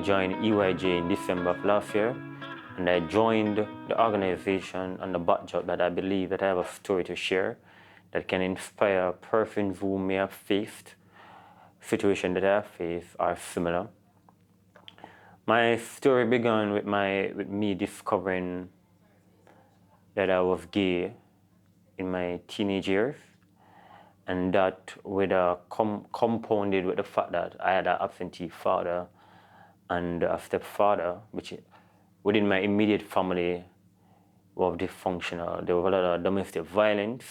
joined EYJ in December of last year, and I joined the organization on the backdrop that I believe that I have a story to share that can inspire persons who may have faced situations that I have faced or similar. My story began with me discovering that I was gay in my teenage years, and that with compounded with the fact that I had an absentee father and a stepfather, which within my immediate family was dysfunctional. There was a lot of domestic violence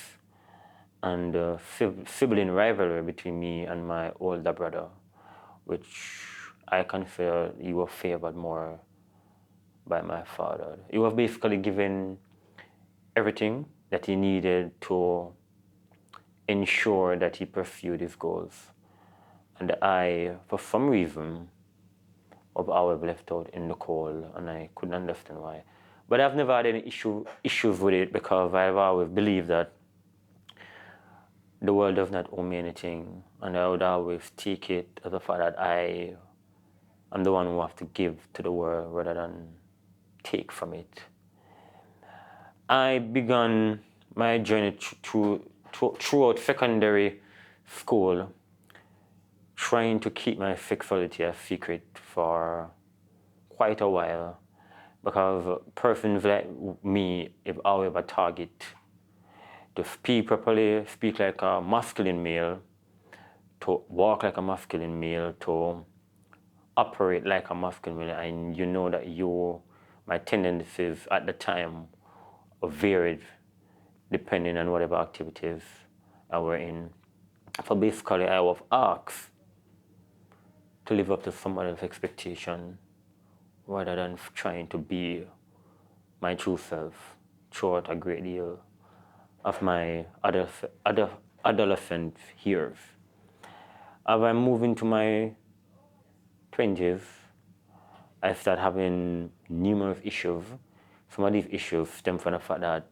and sibling rivalry between me and my older brother, which I consider he was favored more by my father. He was basically given everything that he needed to ensure that he pursued his goals. And I, for some reason, was always left out in the cold, and I couldn't understand why. But I've never had any issues with it, because I've always believed that the world does not owe me anything, and I would always take it as a fact that I am the one who have to give to the world rather than take from it. I began my journey throughout secondary school, trying to keep my sexuality a secret for quite a while, because persons like me have always a target to speak properly, speak like a masculine male, to walk like a masculine male, to operate like a masculine male. And you know that my tendencies at the time varied depending on whatever activities I were in. So basically, I was asked to live up to someone else's expectation rather than trying to be my true self throughout a great deal of my adolescent years. As I move into my 20s, I start having numerous issues. Some of these issues stem from the fact that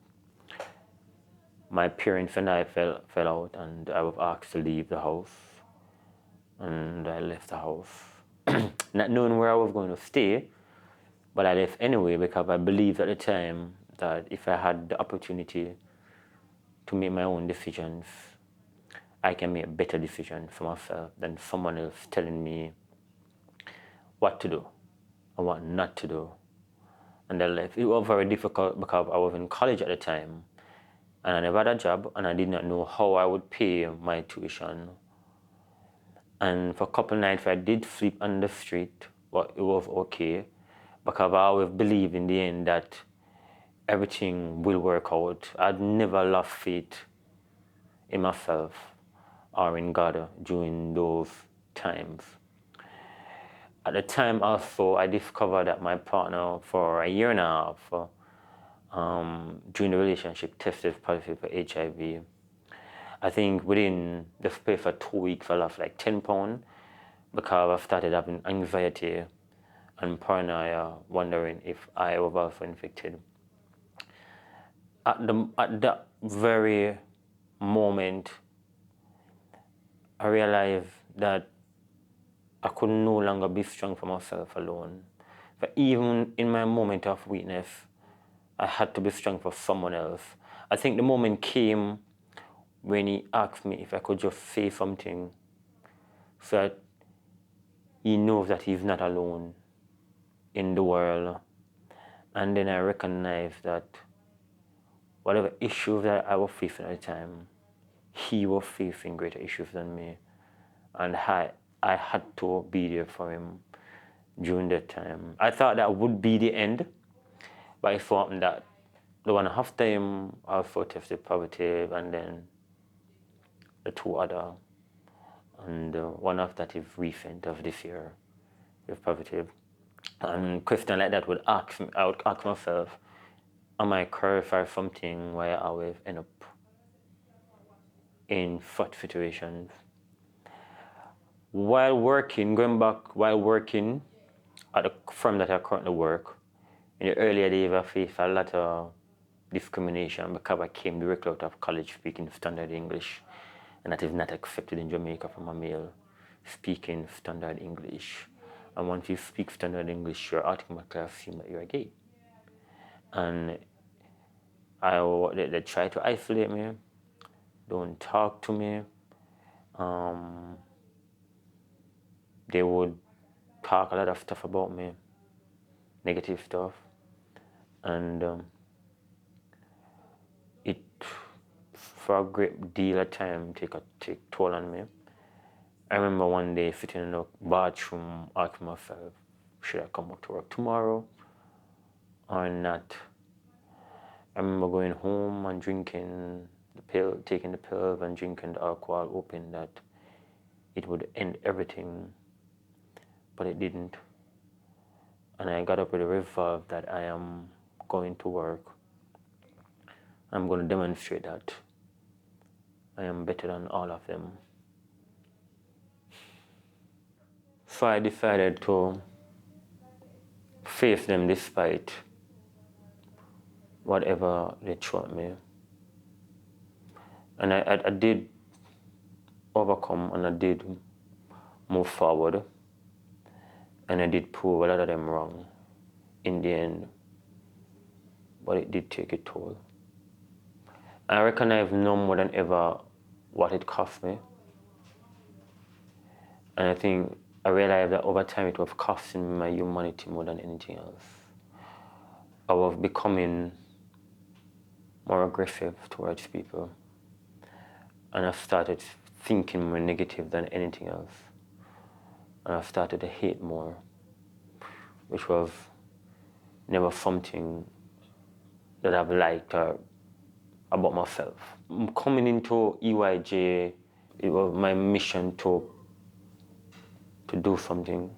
my parents and I fell out, and I was asked to leave the house. And I left the house, not knowing where I was going to stay, but I left anyway, because I believed at the time that if I had the opportunity to make my own decisions, I can make better decisions for myself than someone else telling me what to do and what not to do. And I left. It was very difficult because I was in college at the time, and I never had a job, and I did not know how I would pay my tuition. And for a couple of nights I did sleep on the street, but it was okay, because I always believed in the end that everything will work out. I'd never lost faith in myself or in God during those times. At the time also, I discovered that my partner for a year and a half during the relationship tested positive for HIV. I think within the space of 2 weeks I lost like 10 pounds, because I started having anxiety and paranoia, wondering if I was also infected. At that very moment, I realized that I could no longer be strong for myself alone. But even in my moment of weakness, I had to be strong for someone else. I think the moment came when he asked me if I could just say something so that he knows that he's not alone in the world. And then I recognized that whatever issues that I was facing at the time, he was facing greater issues than me. And I had to be there for him during that time. I thought that would be the end, but it happened that the 1.5 time I also tested positive, and then the 2 other, and one of that is recent of this year, is positive. And question like that I would ask myself, am I cursed or something, why I always end up in such situations? While working at the firm that I currently work, in the earlier days I faced a lot of discrimination because I came directly out of college speaking standard English, and that is not accepted in Jamaica from a male speaking standard English. And once you speak standard English, you're automatically assumed that you're gay. And they try to isolate me, don't talk to me. They would talk a lot of stuff about me, negative stuff. And it, for a great deal of time, take toll on me. I remember one day sitting in the bathroom asking myself, should I come back to work tomorrow or not? I remember going home and drinking the pill, taking the pills and drinking the alcohol, hoping that it would end everything, but it didn't. And I got up with a resolve that I am going to work. I'm going to demonstrate that I am better than all of them. So I decided to face them despite whatever they threw at me. And I did overcome, and I did move forward, and I did prove a lot of them wrong in the end, but it did take a toll. I recognize no more than ever what it cost me, and I think I realized that over time it was costing me my humanity more than anything else. I was becoming more aggressive towards people, and I started thinking more negative than anything else, and I started to hate more, which was never something that I've liked about myself. Coming into EYJ, it was my mission to do something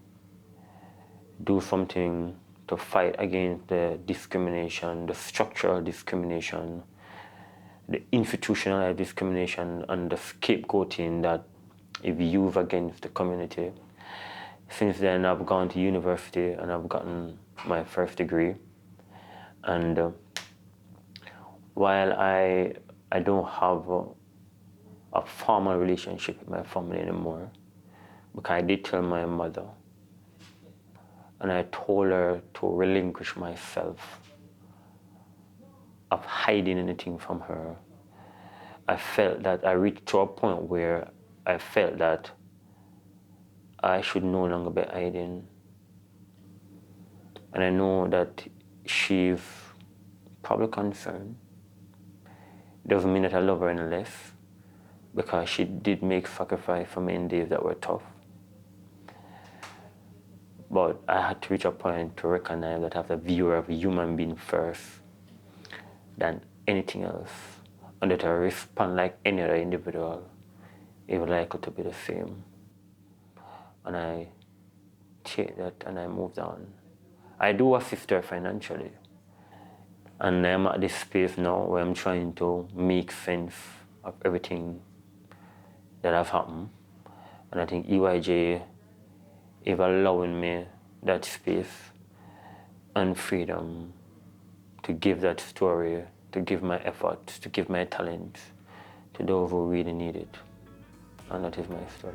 to fight against the discrimination, the structural discrimination, the institutionalized discrimination, and the scapegoating that is used against the community. Since then, I've gone to university and I've gotten my first degree. And while I don't have a formal relationship with my family anymore, because I did tell my mother, and I told her to relinquish myself of hiding anything from her. I felt that I reached to a point where I felt that I should no longer be hiding. And I know that she's probably concerned. Doesn't mean that I love her any less, because she did make sacrifice for me in days that were tough. But I had to reach a point to recognize that I have to view her as a human being first than anything else, and that I respond like any other individual is likely to be the same. And I take that and I moved on. I do assist her financially, and I'm at this space now where I'm trying to make sense of everything that has happened. And I think EYJ is allowing me that space and freedom to give that story, to give my efforts, to give my talents to those who really need it. And that is my story.